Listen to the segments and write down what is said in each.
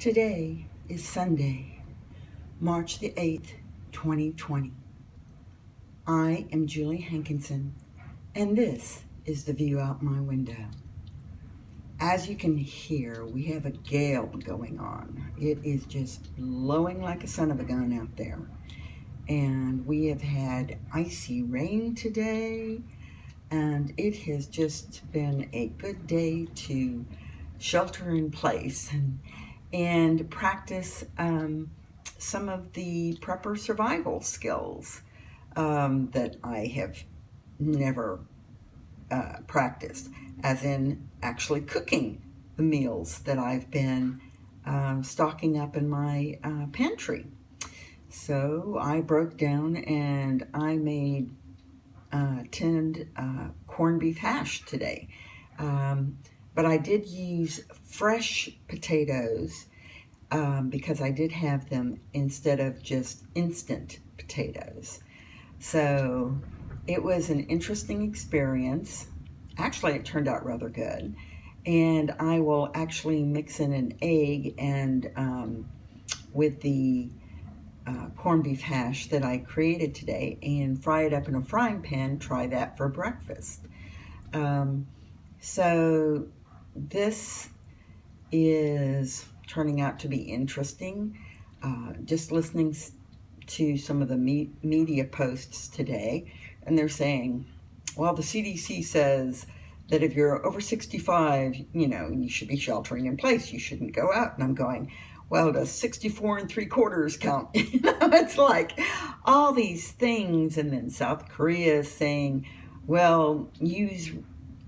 Today is Sunday, March the 8th, 2020. I am Julie Hankinson, and this is the view out my window. As you can hear, we have a gale going on. It is just blowing like a son of a gun out there. And we have had icy rain today, and it has just been a good day to shelter in place and practice some of the prepper survival skills that I have never practiced, as in actually cooking the meals that I've been stocking up in my pantry. So I broke down and I made tinned corned beef hash today. But I did use fresh potatoes because I did have them instead of just instant potatoes. So it was an interesting experience. Actually, it turned out rather good. And I will actually mix in an egg and with the corned beef hash that I created today and fry it up in a frying pan. Try that for breakfast. So this is turning out to be interesting. Just listening to some of the media posts today, and they're saying, well, the CDC says that if you're over 65, you should be sheltering in place. You shouldn't go out. And I'm going, well, does 64 3/4 count? It's like all these things. And then South Korea is saying, well, use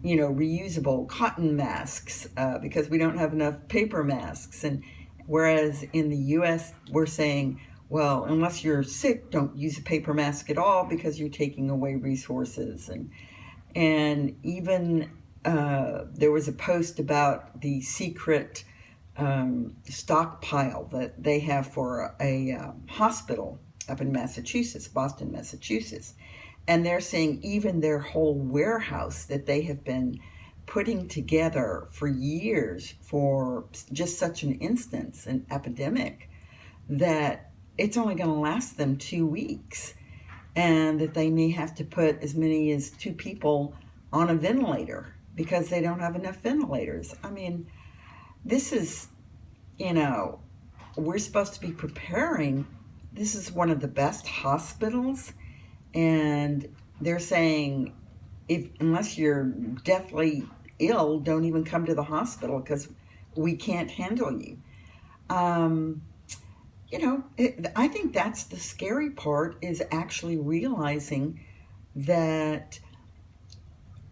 reusable cotton masks because we don't have enough paper masks. And whereas in the US, we're saying, well, unless you're sick, don't use a paper mask at all because you're taking away resources. And even there was a post about the secret stockpile that they have for a hospital up in Massachusetts, Boston, Massachusetts. And they're saying even their whole warehouse that they have been putting together for years for just such an instance, an epidemic, that it's only going to last them 2 weeks, and that they may have to put as many as 2 people on a ventilator because they don't have enough ventilators. I mean, this is, we're supposed to be preparing. This is one of the best hospitals. And they're saying, unless you're deathly ill, don't even come to the hospital because we can't handle you. I think that's the scary part, is actually realizing that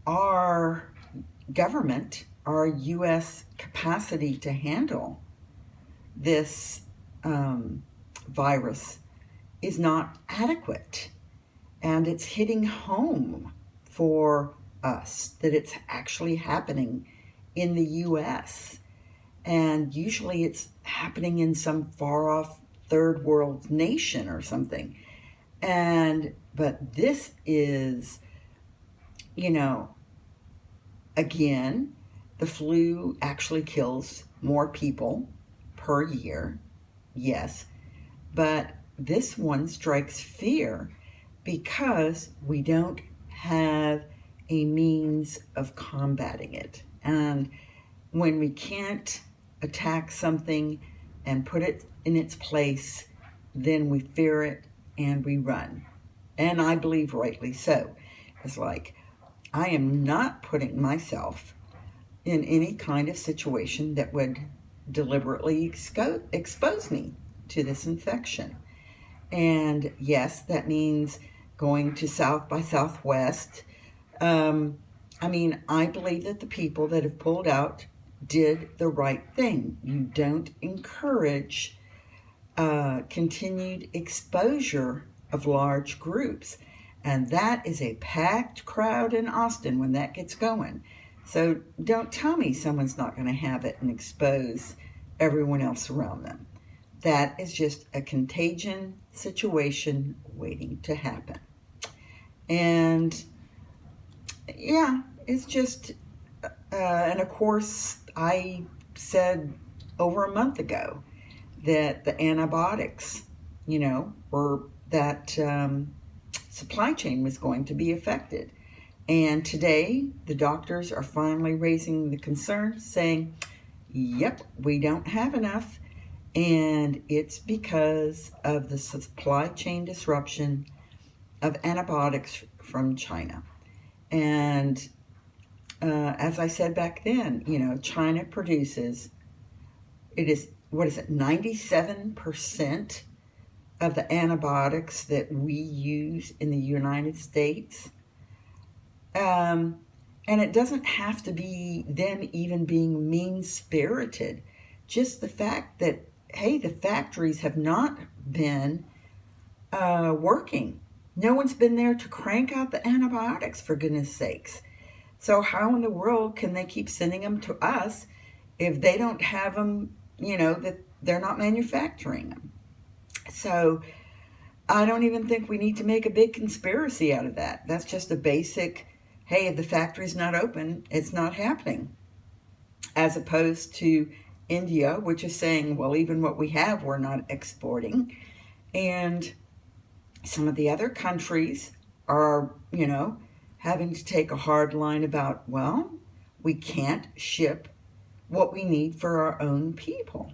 our government, our U.S. capacity to handle this virus is not adequate. And it's hitting home for us, that it's actually happening in the U.S. And usually it's happening in some far-off third world nation or something. But this is, again, the flu actually kills more people per year, yes. But this one strikes fear because we don't have a means of combating it. And when we can't attack something and put it in its place, then we fear it and we run. And I believe rightly so. It's like, I am not putting myself in any kind of situation that would deliberately expose me to this infection. And yes, that means going to South by Southwest. I believe that the people that have pulled out did the right thing. You don't encourage continued exposure of large groups. And that is a packed crowd in Austin when that gets going. So don't tell me someone's not going to have it and expose everyone else around them. That is just a contagion situation waiting to happen. And yeah, it's just, and of course, I said over a month ago that the antibiotics, were that supply chain was going to be affected. And today, the doctors are finally raising the concern, saying, yep, we don't have enough. And it's because of the supply chain disruption of antibiotics from China. And as I said back then, China produces, 97% of the antibiotics that we use in the United States. And it doesn't have to be them even being mean-spirited. Just the fact that, hey, the factories have not been working. No one's been there to crank out the antibiotics, for goodness sakes. So how in the world can they keep sending them to us if they don't have them, that they're not manufacturing them? So I don't even think we need to make a big conspiracy out of that. That's just a basic, hey, if the factory's not open, it's not happening. As opposed to India, which is saying, well, even what we have, we're not exporting. And some of the other countries are, having to take a hard line about, well, we can't ship what we need for our own people.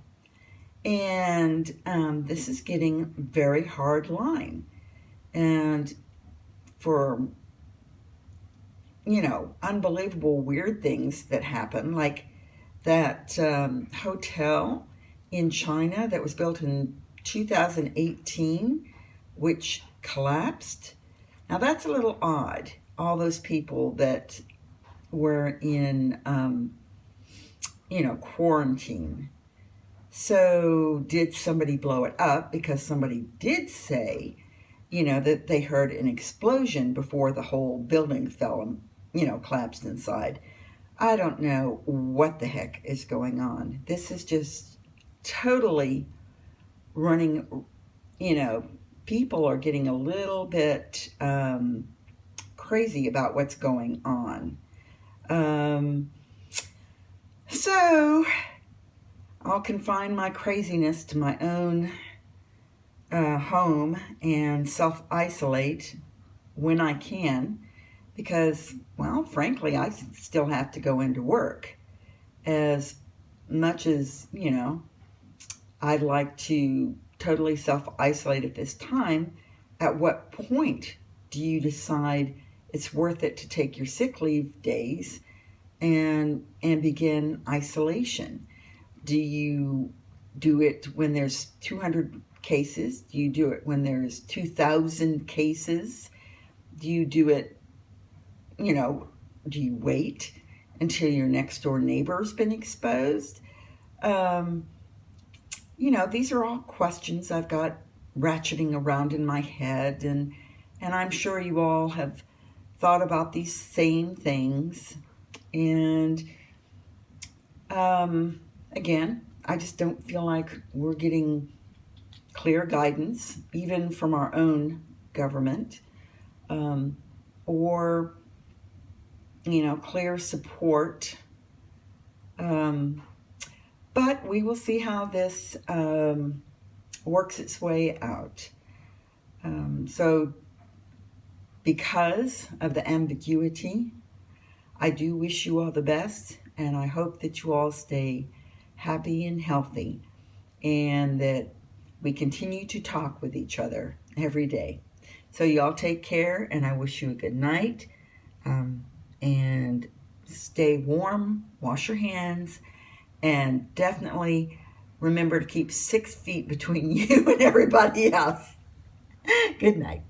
And this is getting very hard line. And for, unbelievable weird things that happen, like that hotel in China that was built in 2018, which collapsed. Now that's a little odd. All those people that were in, quarantine. So did somebody blow it up? Because somebody did say, that they heard an explosion before the whole building fell, collapsed inside. I don't know what the heck is going on. This is just totally running, people are getting a little bit crazy about what's going on. So I'll confine my craziness to my own home and self-isolate when I can, because, well, frankly, I still have to go into work. As much as, I'd like to totally self-isolate at this time, at what point do you decide it's worth it to take your sick leave days and begin isolation? Do you do it when there's 200 cases? Do you do it when there's 2,000 cases? Do you do it, do you wait until your next door neighbor's been exposed? These are all questions I've got ratcheting around in my head, and I'm sure you all have thought about these same things. And again, I just don't feel like we're getting clear guidance, even from our own government, or, clear support. But we will see how this works its way out. So because of the ambiguity, I do wish you all the best, and I hope that you all stay happy and healthy, and that we continue to talk with each other every day. So you all take care, and I wish you a good night, and stay warm, wash your hands, and definitely remember to keep 6 feet between you and everybody else. Good night.